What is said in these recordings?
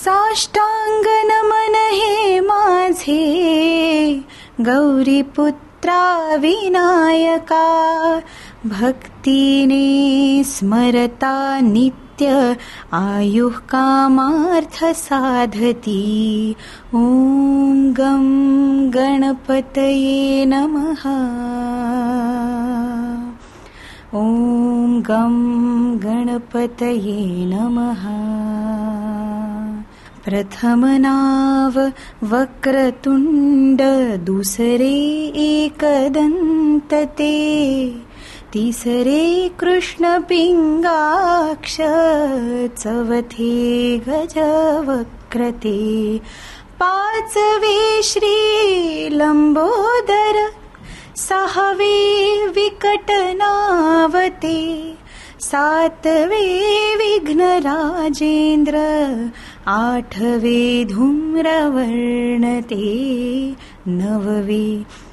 साष्टांग नमन हे माझे गौरीपुत्रा विनायका, भक्तीने स्मरता नित्य आयुः कामार्थ साधती. ओम गं गणपतये नमः. ओम गं गणपतये नमः. प्रथम नाव वक्रतुंड, दुसरे एकदंत ते, तिसरे कृष्ण पिंगाक्ष, चौथे गजवक्रते, पाचवे श्री लंबोदर, सहावे विकटनावते, सातवे विघ्नराजेंद्र, आठवे धूम्रवर्णते, नववे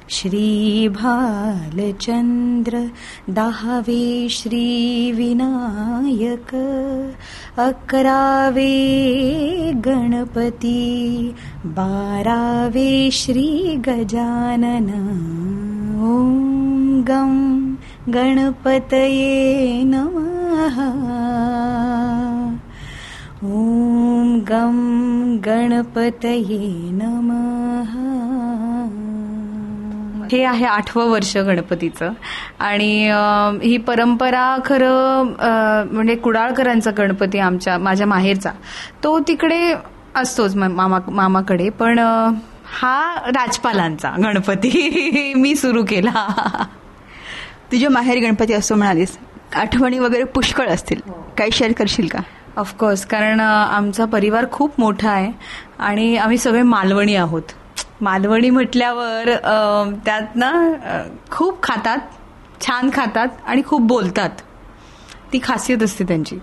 श्री भालचंद्र, दहावे श्री विनायक, अकरावे गणपती, बारावे श्री गजानन. ओम गं गणपतये नमः. ओम गं गणपतये नमः. हे आहे 8वं वर्ष गणपतीचं. आणि ही परंपरा खरं म्हणजे कुडाळकरांचा गणपती, माझ्या माहेरचा, तो तिकडे असतोच मामाकडे, पण हा राजपालांचा गणपती मी सुरू केला. तुझ्या माहेर गणपती असतो म्हणालीस, आठवणी वगैरे पुष्कळ असतील, काही शेअर करशील का? ऑफकोर्स, कारण आमचा परिवार खूप मोठा आहे आणि आम्ही सगळे मालवणी आहोत. मालवणी म्हटल्यावर त्यात ना खूप खातात, छान खातात आणि खूप बोलतात. ती खासियत असते त्यांची.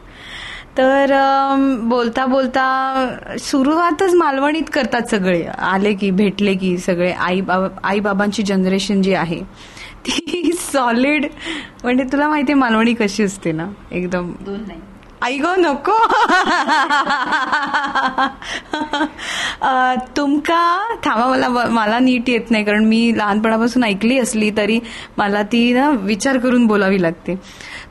तर बोलता बोलता सुरुवातच मालवणीत करतात सगळे. आले की, भेटले की सगळे. आई बाबांची जनरेशन जी आहे ती सॉलिड, म्हणजे तुला माहिती आहे मालवणी कशी असते ना, एकदम. आई गो नको. तुमका थांबा, मला नीट येत नाही, कारण मी लहानपणापासून ऐकली असली तरी मला ती ना विचार करून बोलावी लागते.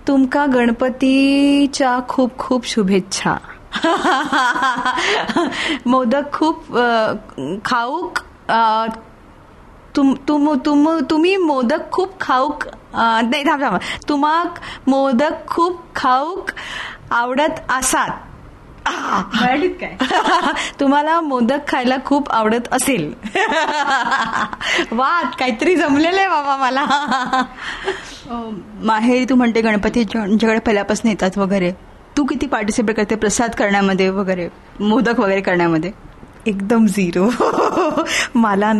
तुमका गणपतीच्या खूप खूप शुभेच्छा. मोदक खूप खाऊक, तुम्ही मोदक खूप खाऊक, नाही थांबा, तुम्हाक मोदक खूप खाऊक आवडत असात. काय तुम्हाला मोदक खायला खूप आवडत असेल. वा, काहीतरी जमलेलं आहे बाबा मला. माहेरी तू म्हणते गणपती तुमच्याकडे पहिल्यापासून येतात वगैरे, तू किती पार्टिसिपेट करते प्रसाद करण्यामध्ये वगैरे, मोदक वगैरे करण्यामध्ये? एकदम 0. मला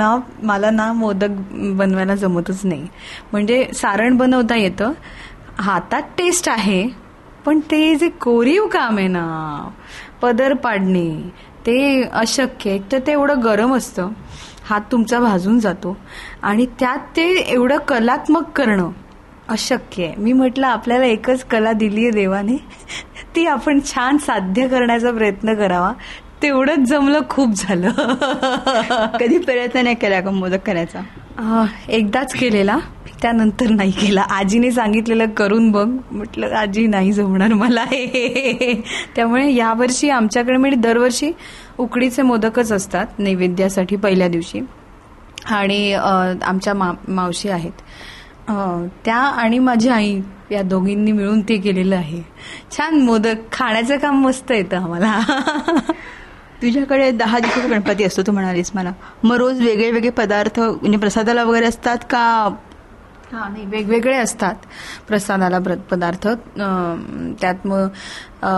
ना मोदक बनवायला जमतच नाही. म्हणजे सारण बनवता येतं, हातात टेस्ट आहे, पण ते जे कोरीव काम आहे ना, पदर पाडणे, ते अशक्य. एक तर ते एवढं गरम असतं, हात तुमचा भाजून जातो, आणि त्यात ते एवढं कलात्मक करणं अशक्य आहे. मी म्हटलं आपल्याला एकच कला दिली आहे देवाने, ती आपण छान साध्य करण्याचा प्रयत्न करावा. तेवढंच जमलं, खूप झालं. कधी प्रयत्न नाही केला का मोदक करायचा? एकदाच केलेला, त्यानंतर नाही केला. आजीने सांगितलेलं करून बघ, म्हटलं आजी नाही जमणार मला हे. त्यामुळे यावर्षी आमच्याकडे म्हणजे दरवर्षी उकडीचे मोदकच असतात नैवेद्यासाठी पहिल्या दिवशी. आणि आमच्या मावशी आहेत त्या आणि माझी आई, या दोघींनी मिळून ते केलेलं आहे. छान मोदक खाण्याचं काम मस्त येतं आम्हाला. तुझ्याकडे 10 दिवसाचा गणपती असतो तू म्हणालीस मला, मग रोज वेगळे वेगळे पदार्थ म्हणजे प्रसादाला वगैरे असतात का? हा, नाही, वेगवेगळे असतात प्रसादाला पदार्थ. त्यात मग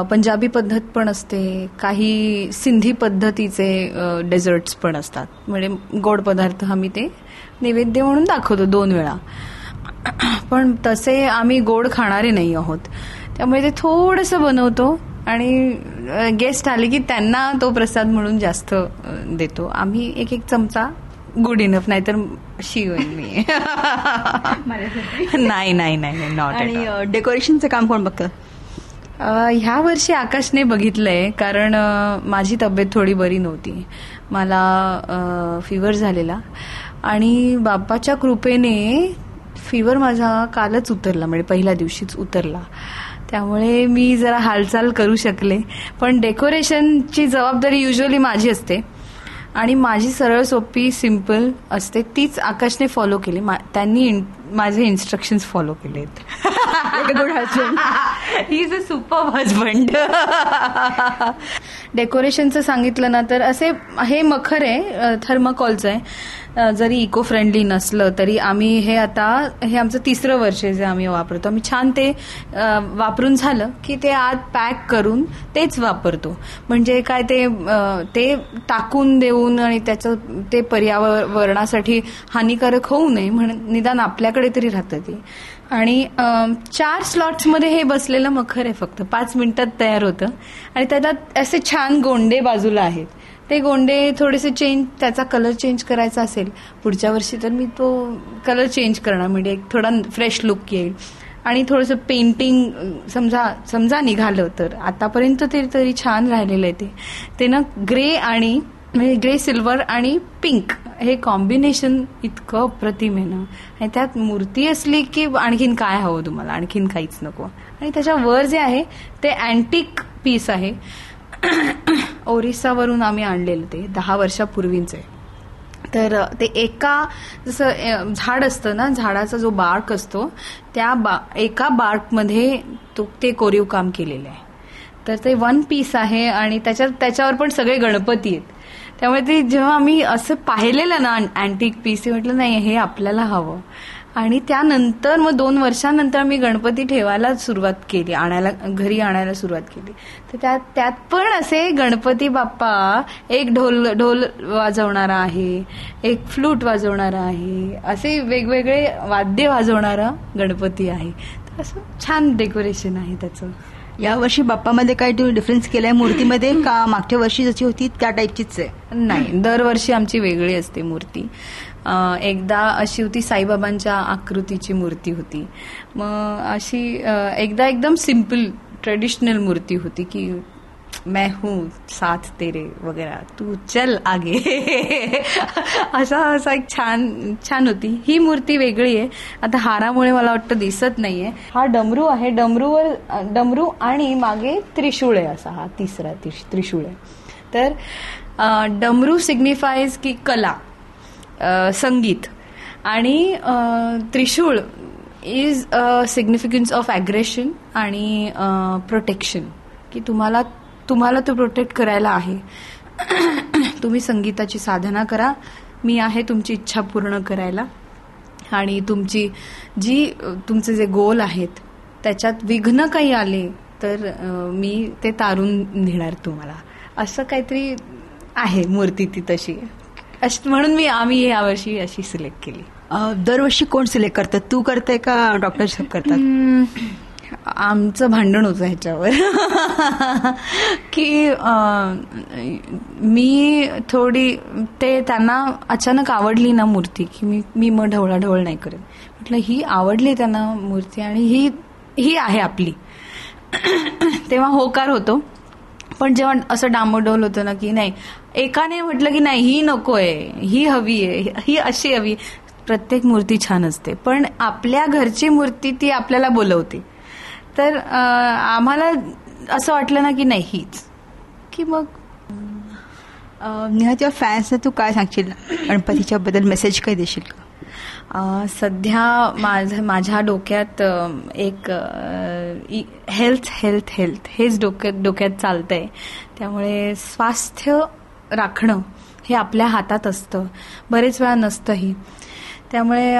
पंजाबी पद्धत पण असते, काही सिंधी पद्धतीचे डेझर्ट्स पण असतात. म्हणजे गोड पदार्थ आम्ही ते नैवेद्य म्हणून दाखवतो 2 वेळा. पण तसे आम्ही गोड खाणारे नाही आहोत, त्यामुळे ते थोडंसं बनवतो आणि गेस्ट आले की त्यांना तो प्रसाद म्हणून जास्त देतो. आम्ही 1-1 चमचा, गुड इनफ, नाहीतर शिवेन मी. नाही, नॉट. आणि डेकोरेशनचं काम कोण बघतं? ह्या वर्षी आकाशने बघितलंय, कारण माझी तब्येत थोडी बरी नव्हती. मला फिवर झालेला आणि बाप्पाच्या कृपेने फिवर माझा कालच उतरला, म्हणजे पहिल्या दिवशीच उतरला. त्यामुळे मी जरा हालचाल करू शकले. पण डेकोरेशनची जबाबदारी युजली माझी असते आणि माझी सरळ सोपी सिंपल असते, तीच आकाशने फॉलो केली. त्यांनी माझे इन्स्ट्रक्शन्स फॉलो केलेत. He is a super husband. डेकोरेशनचं सांगितलं ना तर असे हे मखर आहे, थर्माकॉलचं आहे. जरी इको फ्रेंडली नसलं तरी आम्ही हे आमचं 3रं वर्ष जे आम्ही वापरतो. आम्ही छान ते वापरून झालं की ते आत पॅक करून तेच वापरतो. म्हणजे काय ते टाकून देऊन आणि त्याचं ते पर्यावरणासाठी हानिकारक होऊ नये म्हणून निदान आपल्याकडे तरी राहतं ते. आणि 4 स्लॉट्समध्ये हे बसलेलं मखर आहे. फक्त 5 मिनिटात तयार होतं आणि त्याच्यात असे छान गोंडे बाजूला आहेत. ते गोंडे थोडेसे त्याचा कलर चेंज करायचा असेल पुढच्या वर्षी तर मी तो कलर चेंज करणार, म्हणजे एक थोडा फ्रेश लुक येईल. आणि थोडंसं पेंटिंग समजा निघालं तर आतापर्यंत तरी छान राहिलेलं आहे ते ना. ग्रे सिल्वर आणि पिंक हे कॉम्बिनेशन इतकं अप्रतिम आहे ना. आणि त्यात मूर्ती असली की आणखीन काय हवं तुम्हाला, आणखीन काहीच नको. आणि त्याच्या वर जे आहे ते अँटिक पीस आहे. ओरिसावरून आम्ही आणलेलं, ते 10 वर्षापूर्वीच आहे. तर ते जसं झाड असतं ना, झाडाचा जो बार्क असतो त्या एका बार्कमध्ये ते कोरीव काम केलेलं आहे. तर ते 1 पीस आहे आणि त्याच्यावर पण सगळे गणपती आहेत. त्यामुळे ते जेव्हा आम्ही असं पाहिलेलं ना अँटिक पीस, म्हटलं नाही हे आपल्याला हवं. आणि त्यानंतर मग 2 वर्षांनंतर मी गणपती ठेवायला सुरुवात केली, घरी आणायला सुरुवात केली. तर त्यात पण असे गणपती बाप्पा, एक ढोल वाजवणारा आहे, एक फ्लूट वाजवणारा आहे, असे वेगवेगळे वाद्य वाजवणारा गणपती आहे. तर असं छान डेकोरेशन आहे त्याचं. यावर्षी बाप्पामध्ये काय तुम्ही डिफरन्स केलाय मूर्तीमध्ये, का मागच्या वर्षी जशी होती त्या टाईपचीच आहे? नाही, दरवर्षी आमची वेगळी असते मूर्ती. एकदा अशी होती साईबाबांच्या आकृतीची मूर्ती होती. मग अशी एकदा एकदम सिंपल ट्रेडिशनल मूर्ती होती की मैं हूँ साथ तेरे वगैरे, तू चल आगे. असा एक छान होती. ही मूर्ती वेगळी आहे. आता हारामुळे मला वाटतं दिसत नाहीये. हा डमरू आहे. डमरू आणि मागे त्रिशूळ आहे, असा हा 3रा त्रिशूळ आहे. तर डमरू सिग्निफाईज की कला, संगीत, आणि त्रिशूळ इज सिग्निफिकन्स ऑफ ॲग्रेशन आणि प्रोटेक्शन, की तुम्हाला तो प्रोटेक्ट करायला आहे. तुम्ही संगीताची साधना करा, मी आहे तुमची इच्छा पूर्ण करायला. आणि तुमचे जे गोल आहेत त्याच्यात विघ्न काही आले तर मी ते तारून नेणार तुम्हाला. असं काहीतरी आहे मूर्ती ती तशी. म्हणून आम्ही यावर्षी अशी सिलेक्ट केली. दरवर्षी कोण सिलेक्ट करतात, तू करते का डॉक्टर करतात? आमचं भांडण होतं ह्याच्यावर की मी थोडी त्यांना अचानक आवडली ना मूर्ती की मी मग ढवळाढवळ नाही करत. म्हटलं ही आवडली त्यांना मूर्ती आणि ही आहे आपली, तेव्हा होकार होतो. पण जेव्हा असं डांबडोल होतं ना की नाही, एकाने म्हटलं की नाही ही नकोय, ही हवी आहे, ही अशी हवी. प्रत्येक मूर्ती छान असते, पण आपल्या घरची मूर्ती ती आपल्याला बोलवते. तर आम्हाला असं वाटलं ना की नाही हीच, की मग नेहा तुझ्या फॅन्सना तू काय सांगशील गणपतीच्या बद्दल, मेसेज काय देशील का? सध्या माझ्या डोक्यात एक हेल्थ हेच डोक्यात चालतंय. त्यामुळे स्वास्थ्य राखणं हे आपल्या हातात असतं, बरेच वेळा नसतंही. त्यामुळे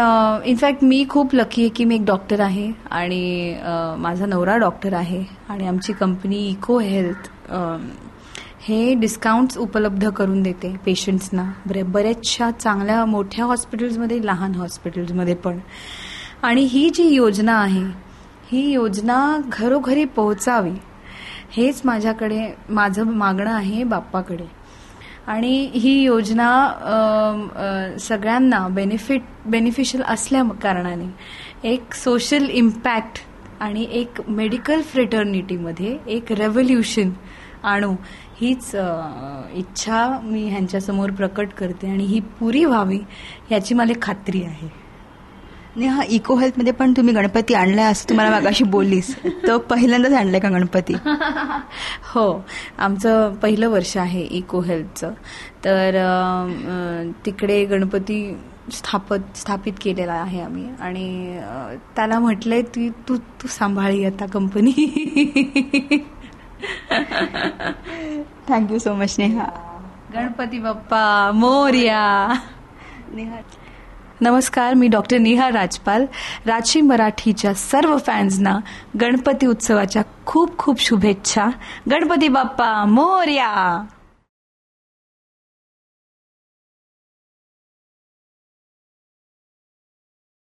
इनफॅक्ट मी खूप लकी आहे की मी एक डॉक्टर आहे आणि माझा नवरा डॉक्टर आहे आणि आमची कंपनी इको हेल्थ हे डिस्काउंट्स उपलब्ध करून देते पेशंट्सना बऱ्याचशा चांगल्या मोठ्या हॉस्पिटल्समध्ये, लहान हॉस्पिटल्समध्ये पण. आणि ही जी योजना आहे ही योजना घरोघरी पोहोचावी हेच माझं मागणं आहे बाप्पाकडे. आणि ही योजना सगळ्यांना बेनिफिशियल असल्या कारणाने एक सोशल इम्पॅक्ट आणि एक मेडिकल फ्रेटर्निटीमध्ये एक रेव्होल्युशन आणू हीच इच्छा मी ह्यांच्यासमोर प्रकट करते आणि ही पुरी व्हावी याची मला खात्री आहे. नेहा, इको हेल्थमध्ये पण तुम्ही गणपती आणलाय असं तुम्हाला मागाशी बोललीस, तर पहिल्यांदाच आणलाय का गणपती? हो, आमचं पहिलं वर्ष आहे इको हेल्थचं. तर तिकडे गणपती स्थापित केलेला आहे आम्ही आणि त्याला म्हटलंय तू सांभाळी आता company. Thank you so much Neha. Ganpati Bappa Morya. Neha, नमस्कार, मी डॉक्टर नेहा राजपाल. राजश्री मराठीच्या सर्व फॅन्सना गणपती उत्सवाच्या खूप खूप शुभेच्छा. गणपती बाप्पा मोरया.